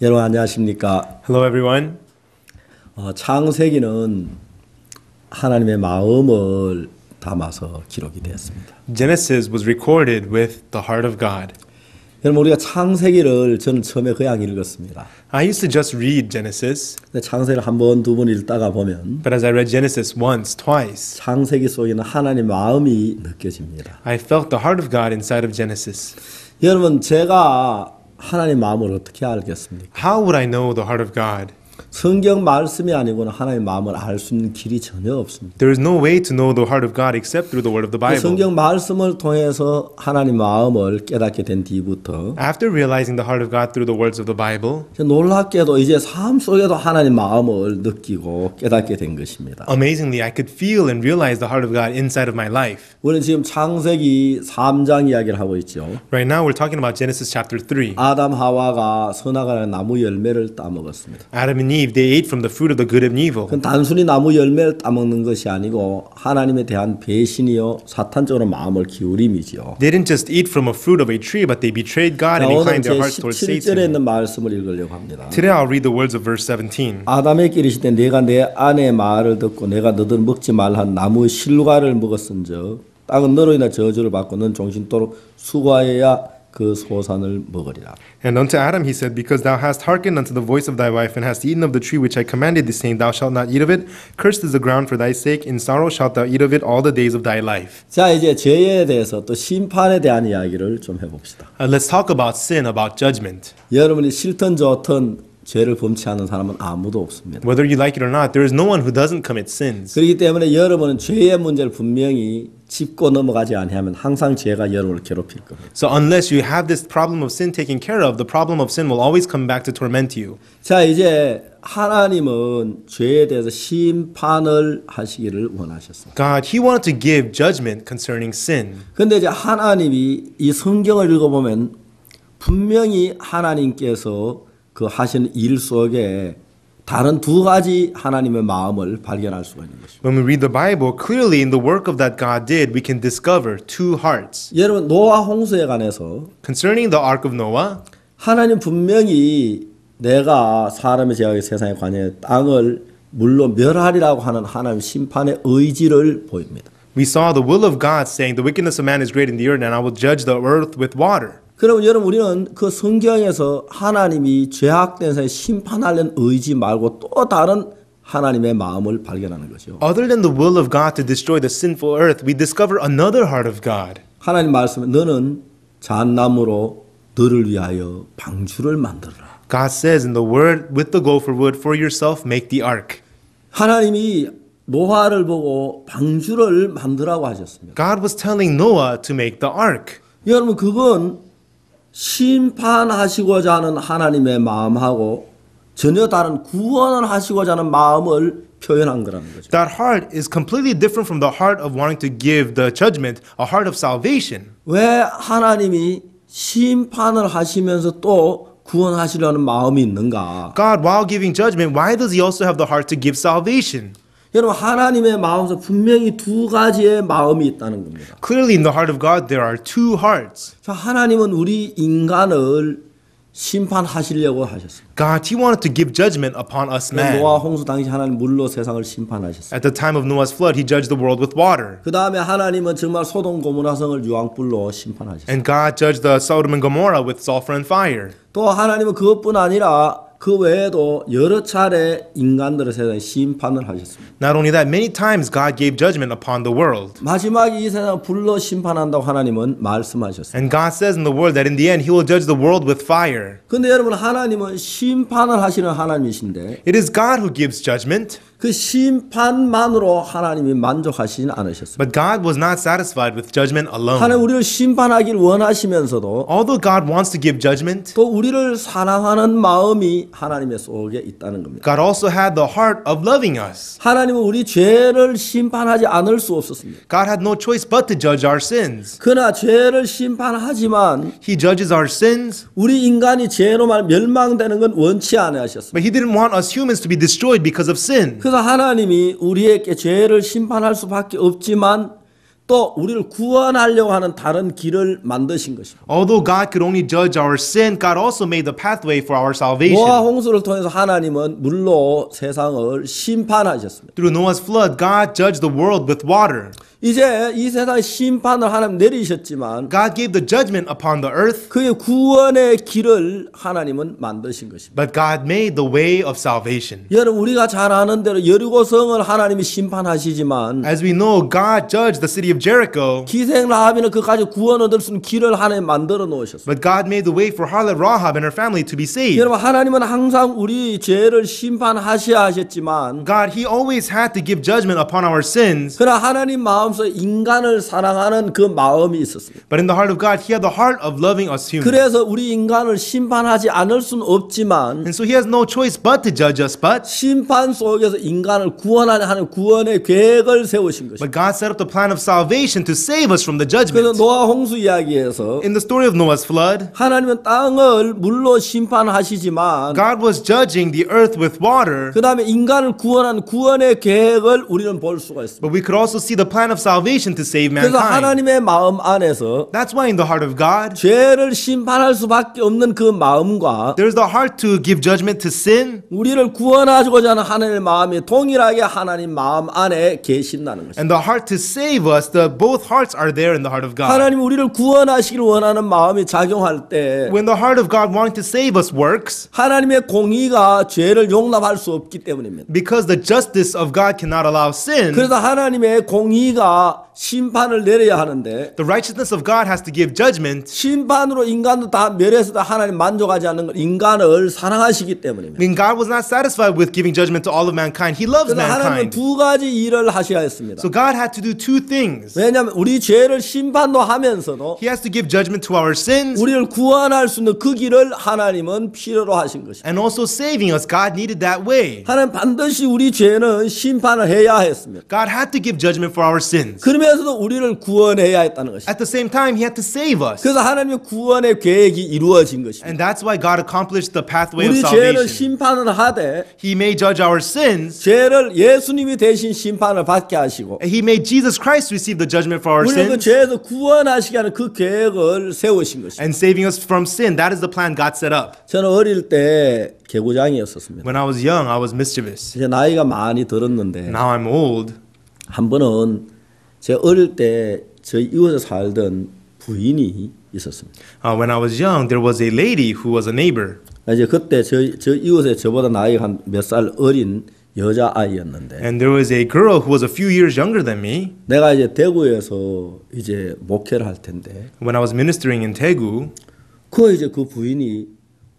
여러분 안녕하십니까? Hello, everyone. 창세기는 하나님의 마음을 담아서 기록이 되었습니다. Genesis was recorded with the heart of God. 여러분 우리가 창세기를 저는 처음에 그냥 읽었습니다. I used to just read Genesis, 근데 창세기를 한 번, 두 번 읽다가 보면 but as I read Genesis once, twice, 창세기 속에는 하나님의 마음이 느껴집니다. I felt the heart of God inside of Genesis. 여러분 제가 하나님의 마음을 어떻게 알겠습니까? How would I know the heart of God? 성경 말씀이 아니고는 하나님의 마음을 알 수 있는 길이 전혀 없습니다. There is no way to know the heart of God except through the word of the Bible. 성경 말씀을 통해서 하나님 마음을 깨닫게 된 뒤부터 After realizing the heart of God through the words of the Bible, 놀랍게도 이제 삶 속에도 하나님 마음을 느끼고 깨닫게 된 것입니다. amazingly, I could feel and realize the heart of God inside of my life. 우리는 지금 창세기 3장 이야기를 하고 있죠. Right now, we're talking about Genesis chapter 3. 아담 하와가 선악과의 나무 열매를 따먹었습니다. Adam and Eve, they ate from the fruit of the good and evil. 그건 단순히 나무 열매를 따먹는 것이 아니고 하나님에 대한 배신이요 사탄적으로 마음을 기울임이죠. They didn't just eat from a fruit of a tree, but they betrayed God and 오늘 inclined 제 their hearts towards 17절에 Satan. 있는 말씀을 읽으려고 합니다. Today I'll read the words of verse 17. 아담에게 이르시되 내가 내 아내의 말을 듣고 내가 너들 먹지 말한 나무 실과를 먹었은즉 땅은 너로 인하 저주를 받고 넌 종신토록 수고하여야 그 소산을 먹으리라. And unto Adam he said, Because thou hast hearkened unto the voice of thy wife, and hast eaten of the tree which I commanded thee, saying, Thou shalt not eat of it. Cursed is the ground for thy sake. In sorrow shalt thou eat of it all the days of thy life. 자 이제 죄에 대해서 또 심판에 대한 이야기를 좀 해봅시다. Let's talk about sin, about judgment. 여러분이 싫든 좋든 죄를 범치 않는 사람은 아무도 없습니다. Whether you like it or not, there is no one who doesn't commit sins. 그렇기 때문에 여러분은 죄의 문제를 분명히 짚고 넘어가지 아니하면 항상 죄가 여러분을 괴롭힐 겁니다. So unless you have this problem of sin taken care of, the problem of sin will always come back to torment you. 자 이제 하나님은 죄에 대해서 심판을 하시기를 원하셨습니다. God, he wanted to give judgment concerning sin. 근데 이제 하나님이 이 성경을 읽어보면 분명히 하나님께서 그 하시는 일 속에 다른 두 가지 하나님의 마음을 발견할 수가 있는 것입니다. When we read the Bible, clearly in the work of that God did, we can discover two hearts. 여러분 노아 홍수에 관해서 Concerning the Ark of Noah, 하나님 분명히 내가 사람의 죄악의 세상에 관해 땅을 물로 멸하리라고 하는 하나님 심판의 의지를 보입니다. we saw the will of God saying, The wickedness of man is great in the earth, and I will judge the earth with water. 그럼 여러분 우리는 그 성경에서 하나님이 죄악된 사람을 심판하려는 의지 말고 또 다른 하나님의 마음을 발견하는 거죠. Other than the will of God to destroy the sinful earth, we discover another heart of God. 하나님 말씀에 너는 잣나무로 너를 위하여 방주를 만들어라. God says in the word, With the gopher wood for yourself make the ark. 하나님이 노아를 보고 방주를 만들라고 하셨습니다. God was telling Noah to make the ark. 여러분 그건 심판하시고자 하는 하나님의 마음하고 전혀 다른 구원을 하시고자 하는 마음을 표현한 거라는 거죠. That heart is completely different from the heart of wanting to give the judgment, a heart of salvation. 왜 하나님이 심판을 하시면서 또 구원하시려는 마음이 있는가? God, while giving judgment, why does he also have the heart to give salvation? 여러분 하나님의 마음에서 분명히 두 가지의 마음이 있다는 겁니다. Clearly in the heart of God, there are two hearts. 자, 하나님은 우리 인간을 심판하시려고 하셨습니다. God, he wanted to give judgment upon us man. 노아 홍수 당시 하나님 물로 세상을 심판하셨습니다. At the time of Noah's flood, he judged the world with water. 그 다음에 하나님은 정말 소돔 고모라성을 유황불로 심판하셨습니다. And God judged the Sodom and Gomorrah with sulfur and fire. 또 하나님은 그것뿐 아니라 그 외에도 여러 차례 인간들의 세상에 심판을 하셨습니다. Not only that, many times God gave judgment upon the world. 마지막에 이 세상을 불로 심판한다고 하나님은 말씀하셨습니다. And God says in the word that in the end, he will judge the world with fire. 근데 여러분 하나님은 심판을 하시는 하나님이신데 It is God who gives judgment. 그 심판만으로 하나님이 만족하시진 않으셨습니다. But God was not satisfied with judgment 하나님 alone. 우리를 심판하길 원하시면서도 Although God wants to give judgment, 또 우리를 사랑하는 마음이 하나님의 속에 있다는 겁니다. God also had the heart of loving us. 하나님은 우리 죄를 심판하지 않을 수 없었습니다. God had no choice but to judge our sins. 그러나 죄를 심판하지만 He judges our sins, 우리 인간이 죄로 말 멸망되는 건 원치 않으셨습니다. but he didn't want us humans to be destroyed because of sin. 그래서 하나님이 우리에게 죄를 심판할 수밖에 없지만 또 우리를 구원하려고 하는 다른 길을 만드신 것입니다. Although God could only judge our sin, God also made the pathway for our 노아 salvation. 홍수를 통해서 하나님은 물로 세상을 심판하셨습니다. Through Noah's flood, God judged the world with water. 이제 이 세상의 심판을 하나님 내리셨지만 God gave the judgment upon the earth, 그의 구원의 길을 하나님은 만드신 것입니다. but God made the way of salvation. 여러분 우리가 잘 아는 대로 여리고성을 하나님이 심판하시지만 As we know, God judged the city of Jericho, 기생 라합이는 그까지 구원 얻을 수 있는 길을 하나님 만들어 놓으셨습니다. but God made the way for harlot Rahab and her family to be saved. 여러분 하나님은 항상 우리 죄를 심판하셔야 하셨지만 God, He always had to give judgment upon our sins, 그러나 하나님 마음속에 인간을 사랑하는 그 마음이 있었습니다. but in the heart of God, He had the heart of loving us humans. 그래서 우리 인간을 심판하지 않을 수는 없지만 And so He has no choice but to judge us, but 심판 속에서 인간을 구원하려 하는 구원의 계획을 세우신 것입니다. God set up the plan of salvation to save us from the 그래서 judgment. 노아 홍수 이야기에서 In the story of Noah's flood, 하나님은 땅을 물로 심판하시지만 God was judging the earth with water, 그 다음에 인간을 구원하는 구원의 계획을 우리는 볼 수가 있습니다. but we could also see the plan of salvation to save 그래서 mankind. 하나님의 마음 안에서 That's why in the heart of God, 죄를 심판할 수밖에 없는 그 마음과 there's the heart to give judgment to sin, 우리를 구원하고자 하는 하나님의 마음이 동일하게 하나님 마음 안에 계신다는 것입니다. and the heart to save us. Both hearts are there in the heart of God. 하나님 우리를 구원하시길 원하는 마음이 작용할 때 When the heart of God wanting to save us works, 하나님의 공의가 죄를 용납할 수 없기 때문입니다. because the justice of God cannot allow sin, 그래서 하나님의 공의가 심판을 내려야 하는데 the righteousness of God has to give judgment. 심판으로 인간도 다 멸해서도 하나님 만족하지 않는 걸 인간을 사랑하시기 때문입니다. I mean, God was not satisfied with giving judgment to all of mankind. He loves 그래서 하나님은 mankind. 두 가지 일을 하셔야 했습니다. So God had to do two things. 왜냐하면 우리 죄를 심판도 하면서도 He has to give judgment to our sins 우리를 구원할 수 있는 그 길을 하나님은 필요로 하신 것입니다. and also saving us. God needed that way. 하나님 반드시 우리 죄는 심판을 해야 했습니다. God had to give judgment for our sins. 그러면서도 우리를 구원해야 했다는 것입니다. At the same time, He had to save us. 그래서 하나님의 구원의 계획이 이루어진 것입니다. And that's why God accomplished the pathway of 우리 죄를 salvation. 심판을 하되 He may judge our sins. 죄를 예수님이 대신 심판을 받게 하시고 He made Jesus Christ receive the judgment for our 우리를 그 sins 죄에서 구원하시게 하는 그 계획을 세우신 것입니다. and saving us from sin. That is the plan God set up. 저는 어릴 때 개구장이었었습니다. When I was young, I was mischievous. 이제 나이가 많이 들었는데 Now I'm old. 한 번은 제 어릴 때 저희 이웃에 살던 부인이 있었습니다. When I was young, there was a lady who was a neighbor. 이제 그때 저 이웃에 저보다 나이가 한 몇 살 어린 여자 아이였는데 And there was a girl who was a few years younger than me. 내가 이제 대구에서 이제 목회를 할 텐데 When I was ministering in Daegu, 그 부인이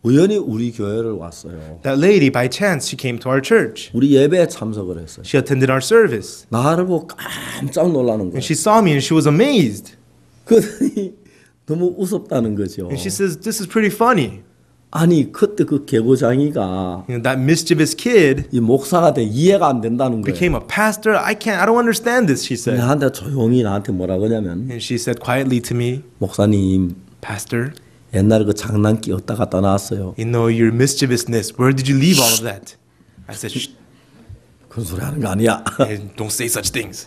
우연히 우리 교회를 왔어요. that lady, by chance, she came to our church. 우리 예배에 참석을 했어요. She attended our service. 나를 보고 깜짝 놀라는 거예요. And she saw me and she was amazed. 그러더니 너무 우습다는 거죠. And she says, "This is pretty funny. 아니 그때 그 개구장이가 You know, that mischievous kid 이 목사가 돼 이해가 안 된다는 거예요. became a pastor. I don't understand this," she said. 나한테 조용히 나한테 뭐라 그러냐면 And she said quietly to me, 목사님 "Pastor, 옛날에 그 장난기 어디다 갖다 놨어요. you know your mischievousness. Where did you leave all of that?" I said, "Shh, 그런 소리 하는 거 아니야. don't say such things."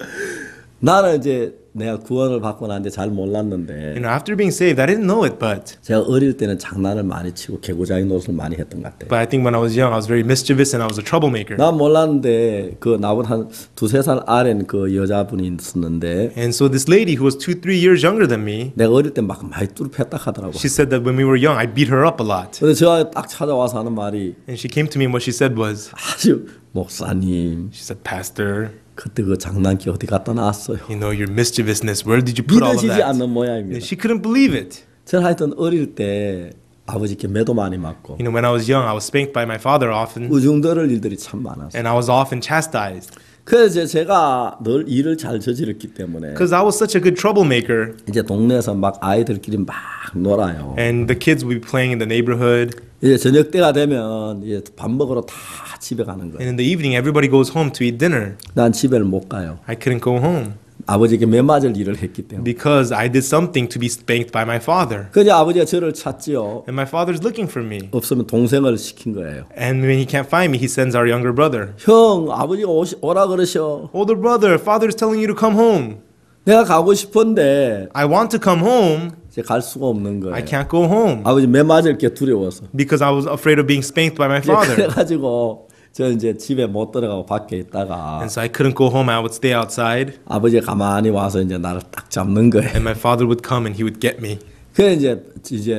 나는 이제 내가 구원을 받고 나는데 잘 몰랐는데 You know, after being saved, I didn't know it, but 제가 어릴 때는 장난을 많이 치고 개구장이 노릇을 많이 했던 것 같아요. I think when I was young, I was very mischievous and I was a troublemaker. 난 몰랐는데 그 나보다 한 두세 살 아래인 그 여자분이 있었는데 And so this lady who was 2-3 years younger than me, 내가 어릴 때 막 많이 뚜루했다 하더라고. she said that when we were young, I beat her up a lot. 근데 제가 딱 찾아와서 하는 말이 And she came to me and what she said was, 아주 목사님 she said, "Pastor, 그때 그 장난기 어디 갖다 놨어요. you know your mischievousness. Where did you put all of 믿어지지 that?" 않는 And 모양입니다. she couldn't believe it. 저는 하여튼 어릴 때 아버지께 매도 많이 맞고 You know, when I was young, I was spanked by my father often, 우중들을 일들이 참 많았어요. and I was often chastised 그래서 제가 늘 일을 잘 저질렀기 때문에 because I was such a good troublemaker. 이제 동네에서 막 아이들끼리 막 놀아요. And the kids would be playing in the neighborhood, 이제 저녁 때가 되면 이제 밥 먹으러 다 집에 가는 and 거예요. in the evening, everybody goes home to eat dinner. 난 집에를 못 가요. I couldn't go home 아버지께 매맞을 일을 했기 때문에. because I did something to be spanked by my father. 그냥 아버지가 저를 찾지요. And my father's looking for me. 없으면 동생을 시킨 거예요. And when he can't find me, he sends our younger brother. 형, 아버지가 오라 그러셔. Older brother, father's telling you to come home. 내가 가고 싶은데 I want to come home. 이제 갈 수가 없는 거예요. I can't go home 아버지 매 맞을 게 두려워서. because I was afraid of being spanked by my father. 그래가지고 저 이제 집에 못 들어가고 밖에 있다가 And so I couldn't go home. I would stay outside. 아버지가 가만히 와서 이제 나를 딱 잡는 거예요. And my father would come and he would get me. 그래 이제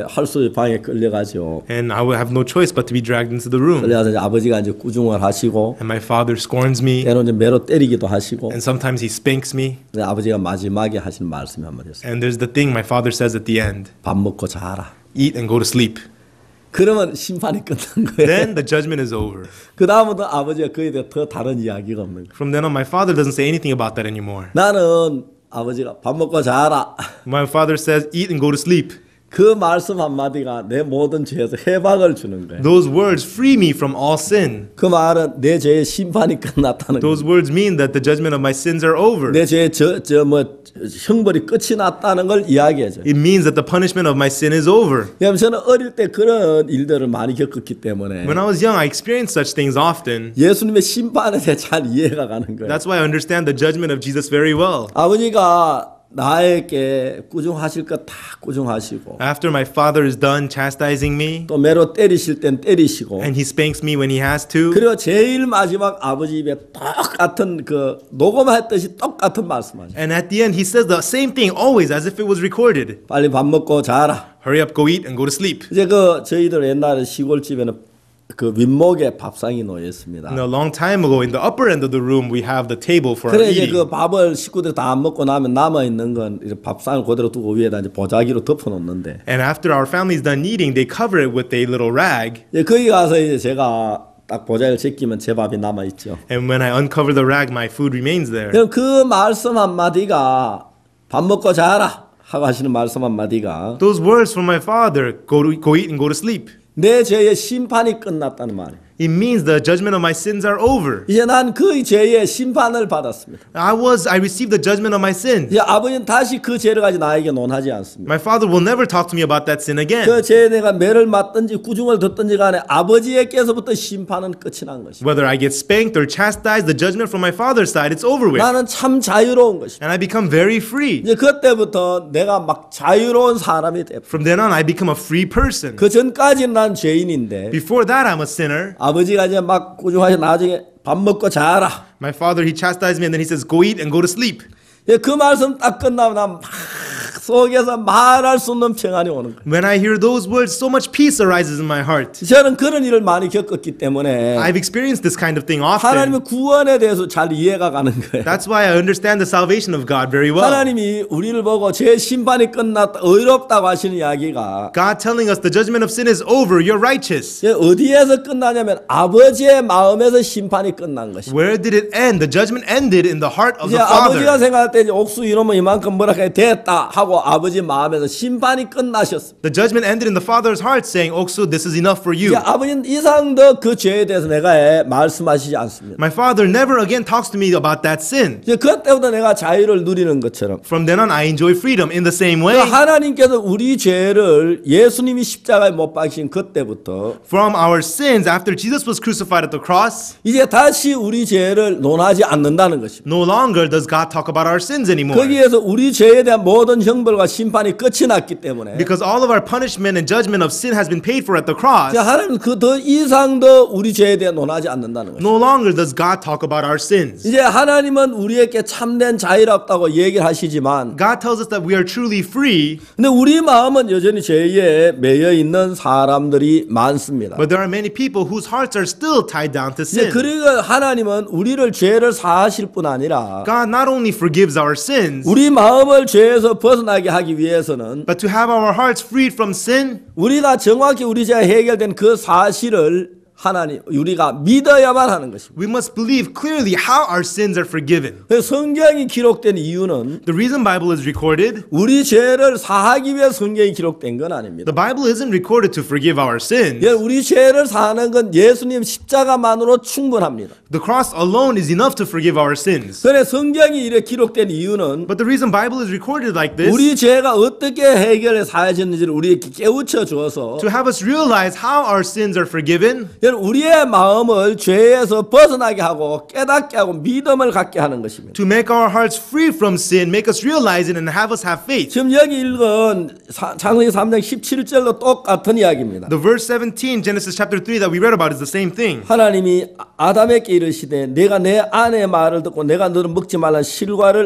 할 수 없이 방에 끌려가죠. And I would have no choice but to be dragged into the room. 끌려가서 이제 아버지가 이제 꾸중을 하시고 And my father scorns me. 때로는 이제 매로 때리기도 하시고. And sometimes he spanks me. 근데 아버지가 마지막에 하시는 말씀이 한마디였어요. And there's the thing my father says at the end. 밥 먹고 자라. Eat and go to sleep. 그러면 심판이 끝난 거예요. Then the judgment is over. 그 다음부터 아버지가 그에 대해 더 다른 이야기가 없는 거예요. From then on, my father doesn't say anything about that anymore. 나는 아버지가 밥 먹고 자라. My father says, eat and go to sleep. 그 말씀 한마디가 내 모든 죄에서 해방을 주는 거예요. Those words free me from all sin. 그 말은 내 죄의 심판이 끝났다는 거예요. Those words mean that the judgment of my sins are over. 내 죄의 형벌이 끝이 났다는 걸 이야기해줘요. It means that the punishment of my sin is over. 왜냐하면 저는 어릴 때 그런 일들을 많이 겪었기 때문에 When I was young, I experienced such things often. 예수님의 심판에 대해 잘 이해가 가는 거예요. That's why I understand the judgment of Jesus very well. 아버지가 나에게 꾸중하실 것 다 꾸중하시고 After my father is done chastising me, 또 매로 때리실 땐 때리시고 and he spanks me when he has to, 그리고 제일 마지막 아버지 입에 똑같은 그 녹음했듯이 똑같은 말씀하죠. and at the end he says the same thing always as if it was recorded. 빨리 밥 먹고 자라. Hurry up, go eat and go to sleep. 이제 저희들 옛날에 시골집에는 그 윗목에 밥상이 놓여 있습니다. And a long time ago, in the upper end of the room, we have the table for our 그래 이제 eating. 그 밥을 식구들이 다 안 먹고 나면 남아 있는 건 이제 밥상을 그대로 두고 위에다 이제 보자기로 덮어 놓는데. And after our family's done eating, they cover it with a little rag. 이제 거기 가서 이제 제가 딱 보자기를 제끼면 제 밥이 남아 있죠. And when I uncover the rag, my food remains there. 그럼 그 말씀 한마디가 밥 먹고 자라 하고 하시는 말씀 한마디가 Those words from my father, go eat and go to sleep. 내 죄의 심판이 끝났다는 말이에요. It means the judgment of my sins are over. 이제 난 그 죄의 심판을 받았습니다. I received the judgment of my sins. 이제 아버지는 다시 그 죄를 가지고 나에게 논하지 않습니다. My father will never talk to me about that sin again. 그 죄에 내가 매를 맞든지 꾸중을 듣든지 간에 아버지에게서부터 심판은 끝이 난 것입니다. Whether I get spanked or chastised, the judgment from my father's side, it's over with. 나는 참 자유로운 것입니다. And I become very free. 이제 그때부터 내가 막 자유로운 사람이 돼. From then on, I become a free person. 그 전까지는 난 죄인인데 Before that, I'm a sinner. 아버지가 이제 막 꾸중하셔 나중에 밥 먹고 자라. My father, he chastised me and then he says, go eat and go to sleep. 그 말씀 딱 끝나면 난 막 속에서 말할 수 없는 평안이 오는 거예요. When I hear those words, so much peace arises in my heart. 저는 그런 일을 많이 겪었기 때문에 I've experienced this kind of thing often. 하나님의 구원에 대해서 잘 이해가 가는 거예요. That's why I understand the salvation of God very well. 하나님이 우리를 보고 제 심판이 끝났다 의롭다고 하시는 이야기가 God telling us the judgment of sin is over, you're righteous. 어디에서 끝나냐면 아버지의 마음에서 심판이 끝난 것입니다. Where did it end? The judgment ended in the heart of 이제 the 아버지가 Father. 생각할 때 이제 옥수 이놈은 이만큼 뭐라까 됐다 하고 아버지 마음에서 심판이 끝나셨습니다. The judgment ended in the Father's heart saying, Oksu, this is enough for you. 이제 아버지는 이상 더 그 죄에 대해서 내가 말씀하시지 않습니다. My Father never again talks to me about that sin. 이제 그때부터 내가 자유를 누리는 것처럼 From then on, I enjoy freedom in the same way. 하나님께서 우리 죄를 예수님이 십자가에 못 박히신 그때부터 From our sins, after Jesus was crucified at the cross, 이제 다시 우리 죄를 논하지 않는다는 것입니다. no longer does God talk about our sins anymore. 거기에서 우리 죄에 대한 모든 형벌과 심판이 끝이 났기 때문에 Because all of our punishment and judgment of sin has been paid for at the cross, 이제 하나님 그 더 이상 더 우리 죄에 대해 논하지 않는다는 것입니다. no longer does God talk about our sins. 이제 하나님은 우리에게 참된 자유롭다고 얘기를 하시지만 God tells us that we are truly free, 근데 우리 마음은 여전히 죄에 매여 있는 사람들이 많습니다. but there are many people whose hearts are still tied down to 이제 sin. 그러니까 하나님은 우리를 죄를 사하실 뿐 아니라 God not only forgives our sins, 우리 마음을 죄에서 벗어나게 하기 위해서는 but to have our hearts freed from sin, 우리가 정확히 우리 죄가 해결된 그 사실을 하나님 우리가 믿어야만 하는 것입니다. we must believe clearly how our sins are forgiven. 그래서 성경이 기록된 이유는 The reason Bible is recorded, 우리 죄를 사하기 위해 성경이 기록된 건 아닙니다. the Bible isn't recorded to forgive our sins. 예, 우리 죄를 사하는 건 예수님 십자가만으로 충분합니다. The cross alone is enough to forgive our sins. 그래 성경이 이렇게 기록된 이유는 But the reason Bible is recorded like this, 우리 죄가 어떻게 해결해 사해졌는지를 우리에게 깨우쳐 주어서 to have us realize how our sins are forgiven, 여러분, 우리의 마음을 죄에서 벗어나게 하고 깨닫게 하고 믿음을 갖게 하는 것입니다. To make our hearts free from sin, make us realize it, and have us have faith. 지금 여기 읽은 창세기 3장 17절로 똑같은 이야기입니다. The verse 17, Genesis chapter 3 that we read about is the same thing. 하나님이 아담에게 이르시되 내가 내 아내의 말을 듣고 내가 너를 먹지 말란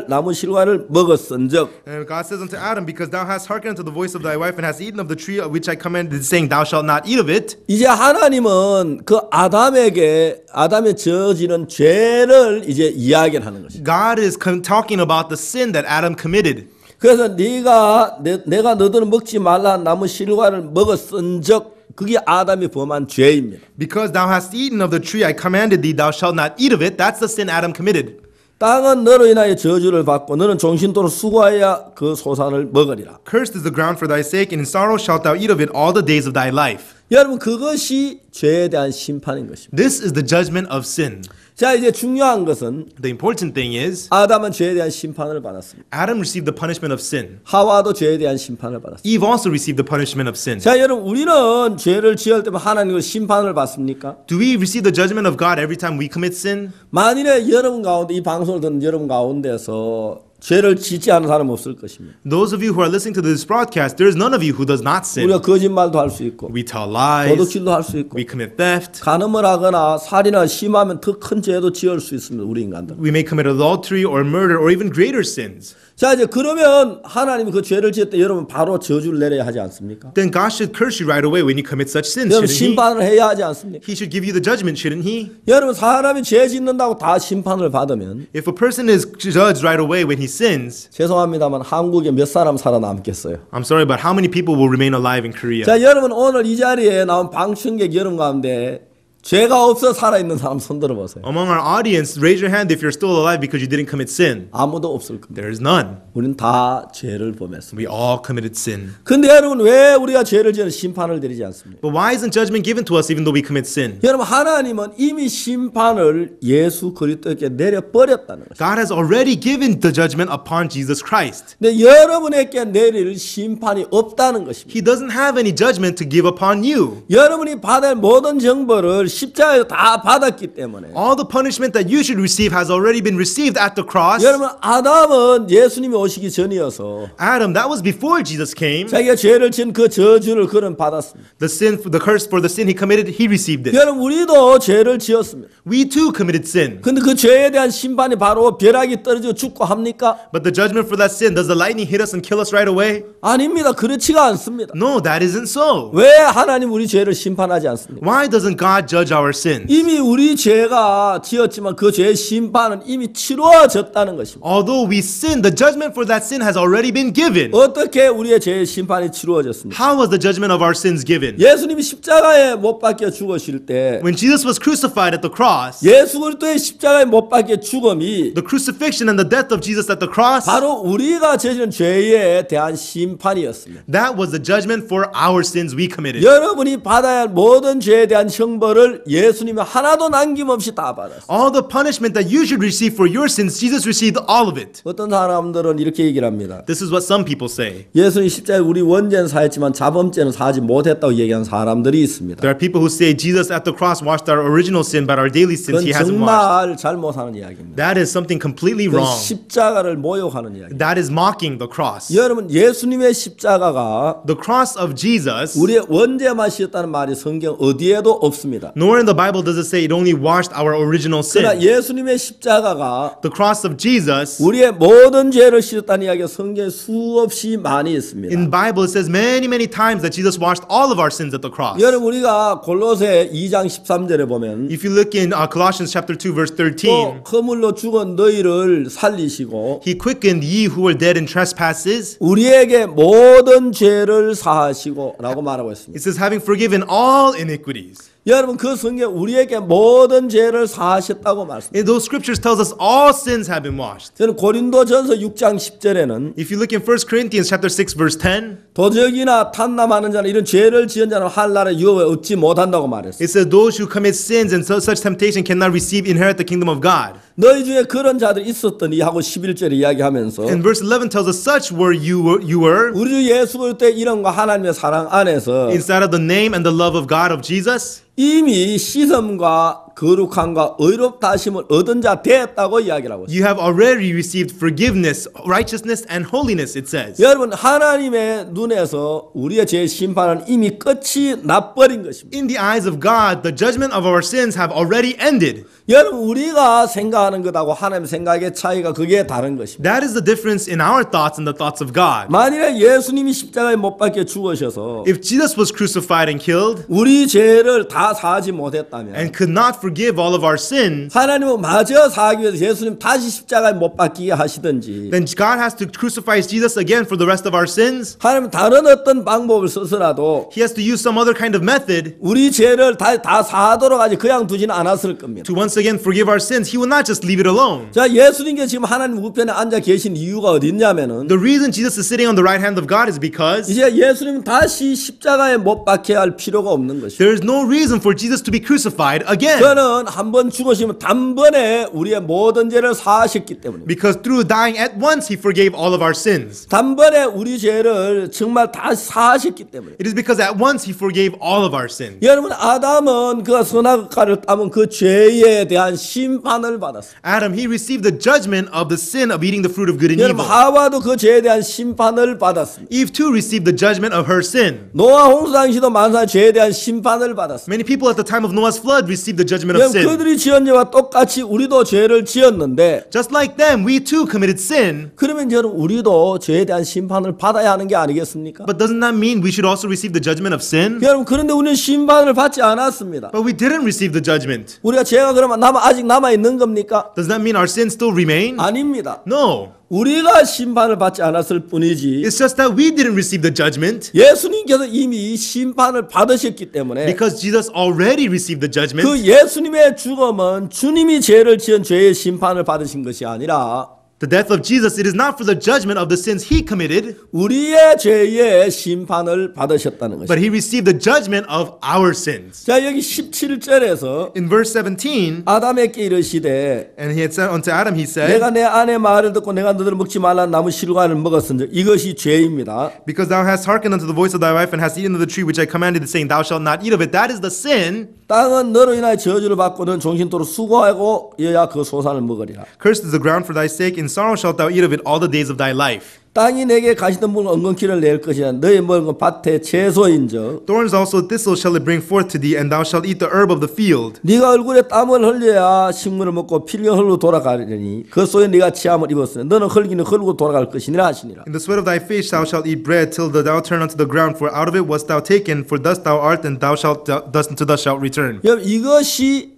나무 실과를 먹었은즉 And God says unto Adam, because thou hast hearkened unto the voice of thy wife and hast eaten of the tree of which I commanded, saying, thou shalt not eat of it. 이제 하나님은 그 아담의 저지른 죄를 이제 이야기를 하는 것입니다. God is talking about the sin that Adam committed. 그래서 내가 너들은 먹지 말라 나무 실과를 먹었은즉 그게 아담이 범한 죄입니다. Because thou hast eaten of the tree I commanded thee, thou shalt not eat of it. That's the sin Adam committed. 땅은 너로 인하여 저주를 받고 너는 종신토록 수고하여 그 소산을 먹으리라. Cursed is the ground for thy sake, and in sorrow shalt thou eat of it all the days of thy life. 여러분 그것이 죄에 대한 심판인 것입니다. This is the judgment of sin. 자 이제 중요한 것은 The important thing is, 아담은 죄에 대한 심판을 받았습니다. Adam received the punishment of sin. 하와도 죄에 대한 심판을 받았습니다. Eve also received the punishment of sin. 자 여러분 우리는 죄를 지을 때면 하나님의 심판을 받습니까? Do we receive the judgment of God every time we commit sin? 만일에 여러분 가운데 이 방송을 듣는 여러분 가운데서 죄를 짓지 않은 사람 없을 것입니다. Those of you who are listening to this broadcast, there is none of you who does not sin. 우리가 거짓말도 할 수 있고 We tell lies, 도둑질도 할 수 있고 we commit theft, 간음을 하거나 살인을 심하면 더 큰 죄도 지을 수 있습니다. 우리 인간들. we may commit adultery or murder or even greater sins. 자 이제 그러면 하나님이 그 죄를 지을 때 여러분 바로 저주를 내려야 하지 않습니까? Then God should curse you right away when you commit such sins, 여러분 shouldn't He? 심판을 해야 하지 않습니까? He should give you the judgment, shouldn't He? 여러분 사람이 죄 짓는다고 다 심판을 받으면 If a person is judged right away when he sins, 죄송합니다만 한국에 몇 사람 살아남겠어요? I'm sorry, but how many people will remain alive in Korea? 자 여러분 오늘 이 자리에 나온 방청객 여러분 가운데 죄가 없어 살아있는 사람 손 들어보세요. Among our audience, raise your hand if you're still alive because you didn't commit sin. 아무도 없을 겁니다. There is none. 우리는 다 죄를 범했습니다. We all committed sin. 근데 여러분 왜 우리가 죄를 지은 심판을 드리지 않습니까? But why isn't judgment given to us even though we commit sin? 여러분 하나님은 이미 심판을 예수 그리스도에게 내려버렸다는 것입니다. God has already given the judgment upon Jesus Christ. 근데 여러분에게 내릴 심판이 없다는 것입니다. He doesn't have any judgment to give upon you. 여러분이 받을 모든 정벌을 십자가에서 다 받았기 때문에 All the punishment that you should receive has already been received at the cross. 여러분 아담은 예수님이 오시기 전이어서 Adam, that was before Jesus came. 자기가 죄를 지은 그 저주를 그는 받았습니다. The curse for the sin he committed, he received it. 여러분 우리도 죄를 지었습니다. We too committed sin. 근데 그 죄에 대한 심판이 바로 벼락이 떨어져 죽고 합니까? But the judgment for that sin, does the lightning hit us and kill us right away? 아닙니다. 그렇지가 않습니다. No, that isn't so. 왜 하나님 우리 죄를 심판하지 않습니까? Why doesn't God judge our sin? 이미 우리 죄가 지었지만 그 죄의 심판은 이미 치루어졌다는 것입니다. Although we sin, the judgment for that sin has already been given. 어떻게 우리의 죄의 심판이 치루어졌습니까? How was the judgment of our sins given? 예수님이 십자가에 못 박혀 죽으실 때 When Jesus was crucified at the cross, 예수 그리스도의 십자가에 못 박혀 죽음이 the crucifixion and the death of Jesus at the cross, 바로 우리가 저지른 죄에 대한 심판이었습니다. that was the judgment for our sins we committed. 여러분이 받아야 할 모든 죄에 대한 형벌을 예수님이 하나도 남김없이 다 받았어요. All the punishment that you should receive for your sins, Jesus received all of it. 어떤 사람들은 이렇게 얘기를 합니다. This is what some people say. 예수님 십자가에 우리 원죄는 사했지만 자범죄는 사하지 못했다고 얘기하는 사람들이 있습니다. There are people who say Jesus at the cross washed our original sin, but our daily sins 그건 he hasn't washed. 정말 잘못하는 이야기입니다. That is something completely 그건 wrong. 십자가를 모욕하는 이야기. That is mocking the cross. 여러분 예수님의 십자가가 The cross of Jesus, 우리의 원죄만 씻었다는 말이 성경 어디에도 없습니다. nor in the Bible does it say it only washed our original 그러나 sin. 예수님의 십자가가 The cross of Jesus, 우리의 모든 죄를 씻었다는 이야기가 성경에 수없이 많이 있습니다. in Bible it says many times that Jesus washed all of our sins at the cross. 여러분 우리가 골로새 2장 13절에 보면 If you look in Colossians chapter 2 verse 또 13, 허물로 죽은 너희를 살리시고 he quickened ye who were dead in trespasses. 우리에게 모든 죄를 사하시고 라고 말하고 있습니다. It says having forgiven all iniquities. 여러분 그 성경 우리에게 모든 죄를 사하셨다고 말씀합니다. And those scriptures tells us all sins have been washed. 저는 고린도전서 6장 10절에는 If you look in 1 Corinthians chapter 6 verse 10, 도적이나 탐남하는 자는 이런 죄를 지은 자는 한나라의 유업을 얻지 못한다고 말했어요. it says those who commit sins and such temptation cannot receive inherit the kingdom of God. 너희 중에 그런 자들이 있었더니 하고 11절에 이야기하면서 And verse 11 tells us such were you were 우리 주 예수 그리스도의 이름과 하나님의 사랑 안에서 inside of the name and the love of God of Jesus. 이미 씻음과 거룩함과 의롭다 하심을 얻은 자 되었다고 이야기를 하고 있습니다. You have already received forgiveness, righteousness, and holiness, it says. 여러분 하나님의 눈에서 우리의 죄 심판은 이미 끝이 나버린 것입니다. In the eyes of God, the judgment of our sins have already ended. 여러분 우리가 생각하는 것하고 하나님 생각의 차이가 그게 다른 것입니다. That is the difference in our thoughts and the thoughts of God. 만일에 예수님이 십자가에 못 박혀 죽으셔서 If Jesus was crucified and killed 우리 죄를 다 사하지 못했다면 and could not forgive all of our sins, 하나님은 마저 사하기 위해서 예수님 다시 십자가에 못 박히게 하시든지 then God has to crucify Jesus again for the rest of our sins. 하나님은 다른 어떤 방법을 써서라도 He has to use some other kind of method 우리 죄를 다 사하도록 하지 그냥 두지는 않았을 겁니다. to once again forgive our sins. He will not just leave it alone. 자, 예수님께 지금 하나님 우편에 앉아 계신 이유가 어디 있냐면은 The reason Jesus is sitting on the right hand of God is because 이제 예수님 다시 십자가에 못 박혀야 할 필요가 없는 것이죠. there is no reason for Jesus to be crucified again. 그는 한 번 죽으시면 단번에 우리의 모든 죄를 사하셨기 때문입니다. Because through dying at once, He forgave all of our sins. 단번에 우리 죄를 정말 다 사하셨기 때문에. It is because at once He forgave all of our sins. 여러분 아담은 그가 선악과를 따면 그 죄에 대한 심판을 받았어요. Adam, he received the judgment of the sin of eating the fruit of good and 여러분 evil. 하와도 그 죄에 대한 심판을 받았습니다. Eve too received the judgment of her sin. 노아 홍수 당시도 만사 죄에 대한 심판을 받았습니다. Many people at the time of Noah's flood received the judgment of 여러분 sin. 그들이 지은 죄와 똑같이 우리도 죄를 지었는데 Just like them, we too committed sin. 그러면 여러분 우리도 죄에 대한 심판을 받아야 하는 게 아니겠습니까? But doesn't that mean we should also receive the judgment of sin? 여러분 그런데 우리는 심판을 받지 않았습니다. But we didn't receive the judgment. 우리가 죄가 그러면 아직 남아 있는 겁니까? Does that mean our sins still remain? 아닙니다. No. 우리가 심판을 받지 않았을 뿐이지 It's just that we didn't receive the judgment 예수님께서 이미 심판을 받으셨기 때문에 because Jesus already received the judgment. 그 예수님의 죽음은 주님이 죄를 지은 죄의 심판을 받으신 것이 아니라 The death of Jesus, it is not for the judgment of the sins He committed, 우리의 죄의 심판을 받으셨다는 것입니다. but He received the judgment of our sins. 자 여기 17절에서 In verse 17, 아담에게 이르시되 and He had said unto Adam, He said, 내가 내 아내 말을 듣고 내가 너를 먹지 말라는 나무 실과를 먹었은즉 이것이 죄입니다. Because thou hast hearkened unto the voice of thy wife and hast eaten of the tree which I commanded, saying, Thou shalt not eat of it. That is the sin. 땅은 너로 인하여 저주를 받고 넌 종신토록 수고하고 여야 그 소산을 먹으리라. Cursed is the ground for thy sake. In sorrow shalt thou eat of it all the days of thy life. 땅이 내게 가시던 물은 엉겅퀴를 낼 것이야. 너희 먹은 건 밭의 채소인즉 Thorns also thistles shall it bring forth to thee, and thou shalt eat the herb of the field. 네가 얼굴에 땀을 흘려야 식물을 먹고 피를 흘러 돌아가리니 그 속에 네가 취함을 입었으니 너는 흙이는 흘고 돌아갈 것이니라 하시니라. In the sweat of thy face thou shalt eat bread till thou turn unto the ground, for out of it wast thou taken, for thus thou art, and thou shalt thus unto thus shalt return. 여러분 이것이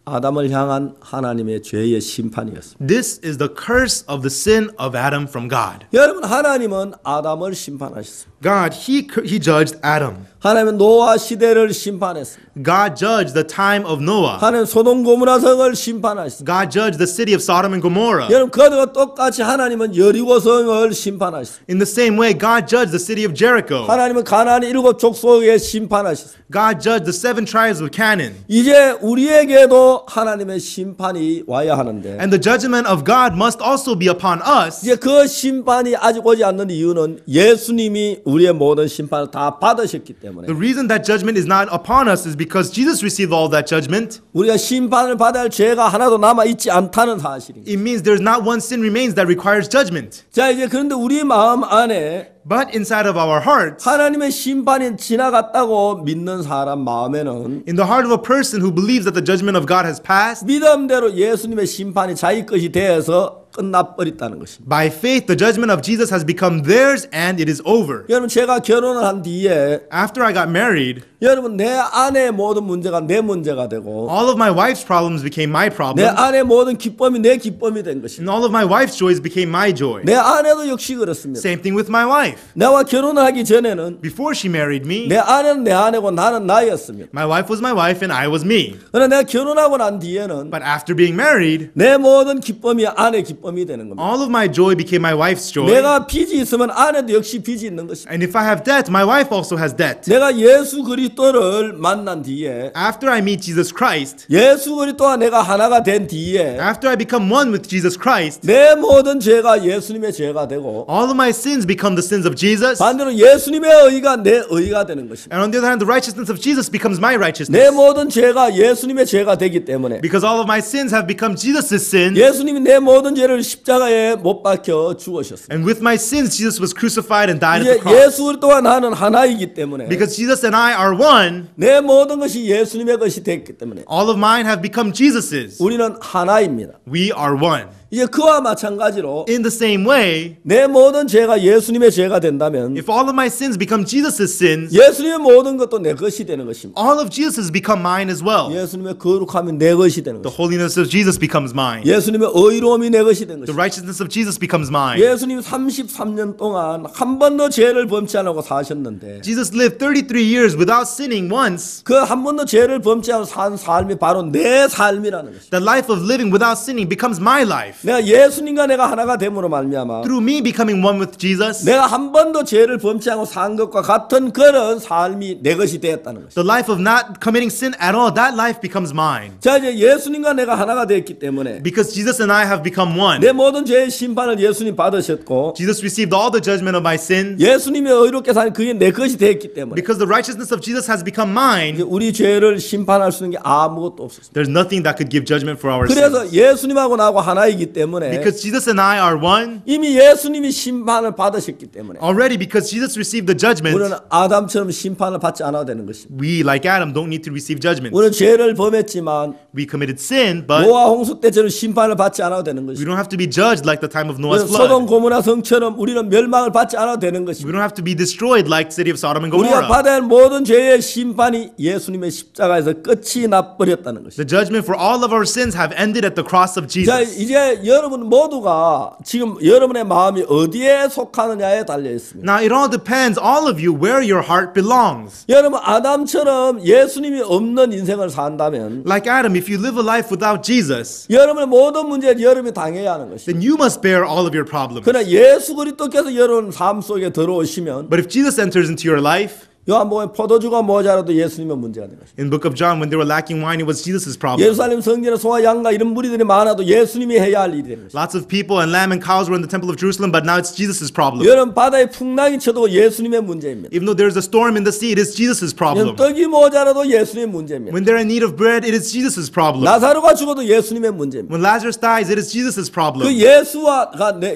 아담을 향한 하나님의 죄의 심판이었습니다. This is the curse of the sin of Adam from God. 여러분 하나님은 아담을 심판하셨습니다. God, he judged Adam. 하나님은 노아 시대를 심판했습니다. God judged the time of Noah. 하나님 소돔 고모라 성을 심판하셨습니다. God judged the city of Sodom and Gomorrah. 여러분 그와 똑같이 하나님은 여리고 성을 심판하셨습니다. In the same way, God judged the city of Jericho. 하나님은 가나안의 7 족속에 심판하셨습니다. God judged the 7 tribes of Canaan. 이제 우리에게도 하나님의 심판이 와야 하는데 And the judgment of God must also be upon us. 이제 그 심판이 아직 오지 않는 이유는 예수님이 우리의 모든 심판을 다 받으셨기 때문에 The reason that judgment is not upon us is because Jesus received all that judgment. 우리가 심판을 받아야 할 죄가 하나도 남아 있지 않다는 사실입니다. It means there's not one sin remains that requires judgment. 자 이제 그런데 우리 마음 안에 But inside of our hearts, 하나님의 심판이 지나갔다고 믿는 사람 마음에는 in the heart of a person who believes that the judgment of God has passed, 믿음대로 예수님의 심판이 자기 것이 되어서 끝나버렸다는 것입니다. by faith the judgment of Jesus has become theirs and it is over. 여러분 제가 결혼을 한 뒤에 After I got married, 여러분 내 아내의 모든 문제가 내 문제가 되고 all of my wife's problems became my 내 problems, 아내의 모든 기쁨이 내 기쁨이 된 and 것입니다. all of my wife's joys became my joy. 내 아내도 역시 그렇습니다. Same thing with my wife. 나와 결혼을 하기 전에는 Before she married me, 내 아내는 내 아내고 나는 나였습니다. my wife was my wife and I was me. 그러나 내가 결혼하고 난 뒤에는 But after being married, 내 모든 기쁨이 아내 기쁨이 되는 겁니다. all of my joy became my wife's joy. 내가 빚이 있으면 아내도 역시 빚이 있는 것입니다. And if I have debt, my wife also has debt. 내가 예수 그리스도 그리스도를 만난 뒤에 After I meet Jesus Christ, 예수 그리스도와 내가 하나가 된 뒤에 after I become one with Jesus Christ, 내 모든 죄가 예수님의 죄가 되고 all of my sins become the sins of Jesus. 반대로 예수님의 의가 내 의가 되는 것입니다. And on the other hand, the righteousness of Jesus becomes my 내 righteousness. 모든 죄가 예수님의 죄가 되기 때문에 Because all of my sins have become Jesus' sin. 예수님이 내 모든 죄를 십자가에 못 박혀 죽으셨습니다. And with my sins, Jesus was crucified and died at the 이제 cross. 예수 그리스도와 나는 하나이기 때문에 Because Jesus and I are one, 내 모든 것이 예수님의 것이 됐기 때문에 all of mine have become Jesus's. 우리는 하나입니다. We are one. 이제 그와 마찬가지로 In the same way, 내 모든 죄가 예수님의 죄가 된다면 if all of my sins become Jesus' sins, 예수님의 모든 것도 내 것이 되는 것입니다. all of Jesus become mine as well. 예수님의 거룩함이 내 것이 되는 The 것입니다. holiness of Jesus becomes mine. 예수님의 의로움이 내 것이 되는 The 것입니다. righteousness of Jesus becomes mine. 예수님 33년 동안 한 번도 죄를 범치 않고 사셨는데 Jesus lived 33 years without sinning once. 그 한 번도 죄를 범치 않고 산 삶이 바로 내 삶이라는 것입니다. The life of living without sinning becomes my life. 내가 예수님과 내가 하나가 됨으로 말미암아 Through me becoming one with Jesus, 내가 한 번도 죄를 범치 않고 산 것과 같은 그런 삶이 내 것이 되었다는 것입니다. the life of not committing sin at all, that life becomes mine. 자 이제 예수님과 내가 하나가 되었기 때문에 Because Jesus and I have become one. 내 모든 죄의 심판을 예수님 받으셨고 Jesus received all the judgment of my sins. 예수님의 의롭게 사는 그게 내 것이 되었기 때문에 Because the righteousness of Jesus has become mine, 이제 우리 죄를 심판할 수 있는 게 아무것도 없었습니다. there's nothing that could give judgment for our 그래서 sins. 예수님하고 나하고 하나이기 때문에 Because Jesus and I are one, 이미 예수님이 심판을 받으셨기 때문에 already because Jesus received the judgment, 우리는 아담처럼 심판을 받지 않아도 되는 것입니다. we, like Adam, don't need to receive judgment. 우리는 죄를 범했지만 We committed sin, but 노아 홍수 때처럼 심판을 받지 않아도 되는 we 것입니다. don't have to be judged like the time of Noah's 우리는 소돔 flood. 고모라 성처럼 우리는 멸망을 받지 않아도 되는 We 것입니다. don't have to be destroyed like the city of Sodom and 우리가 Gomorrah. 받아야 할 모든 죄의 심판이 예수님의 십자가에서 끝이 나버렸다는 것입니다. The judgment for all of our sins have ended at the cross of 자, Jesus. 이제 여러분 모두가 지금 여러분의 마음이 어디에 속하느냐에 달려 있습니다. Now it all depends, all of you, where your heart belongs. 여러분 아담처럼 예수님이 없는 인생을 산다면 Like Adam, if you live a life without Jesus, 여러분의 모든 문제를 여러분이 당해야 하는 것입니다. then you must bear all of your problems. 그러나 예수 그리스도께서 여러분 삶 속에 들어오시면 But if Jesus enters into your life, 요한복음에 포도주가 모자라도 예수님의 문제가 되는 것입니다. in the book of John, when they were lacking wine, it was Jesus' problem. 예루살렘 성전에 소와 양과 이런 무리들이 많아도 예수님이 해야 할 일이 되는 것입니다. Lots of people and lamb and cows were in the temple of Jerusalem, but now it's Jesus' problem. 여러분 바다에 풍랑이 쳐도 예수님의 문제입니다. Even though there's a storm in the sea, it is Jesus' problem. 떡이 모자라도 예수님의 문제입니다. When they're in need of bread, it is Jesus' problem. 나사로가 죽어도 예수님의 문제입니다. When Lazarus dies, it is Jesus' 그 problem.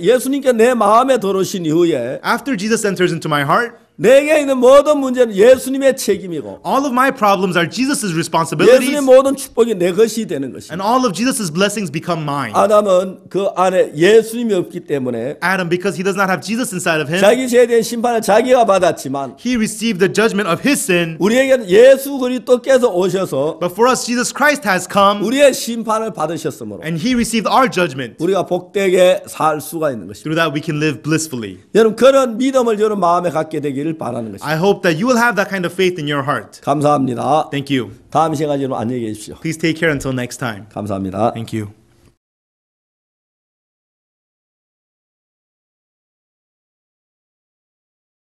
예수님께 내 마음에 들어오신 이후에 After Jesus enters into my heart, 내게 있는 모든 문제는 예수님의 책임이고 all of my problems are Jesus' 예수님의 responsibilities, 모든 축복이 내 것이 되는 것입니다. and all of Jesus' blessings become mine. 아담은 그 안에 예수님이 없기 때문에 Adam, because he does not have Jesus inside of him, 자기 죄에 대한 심판을 자기가 받았지만 he received the judgment of his sin. 우리에게는 예수 그리스도께서 오셔서 But for us, Jesus Christ has come, 우리의 심판을 받으셨으므로 and he received our judgment. 우리가 복되게 살 수가 있는 것입니다. Through that, we can live blissfully. 여러분 그런 믿음을 여러분 마음에 갖게 되기를 바라는 것입니다. I hope that you will have that kind of faith in your heart. 감사합니다. Thank you. 다음 시간에 여러분 안녕히 계십시오. Please take care until next time. 감사합니다. Thank you.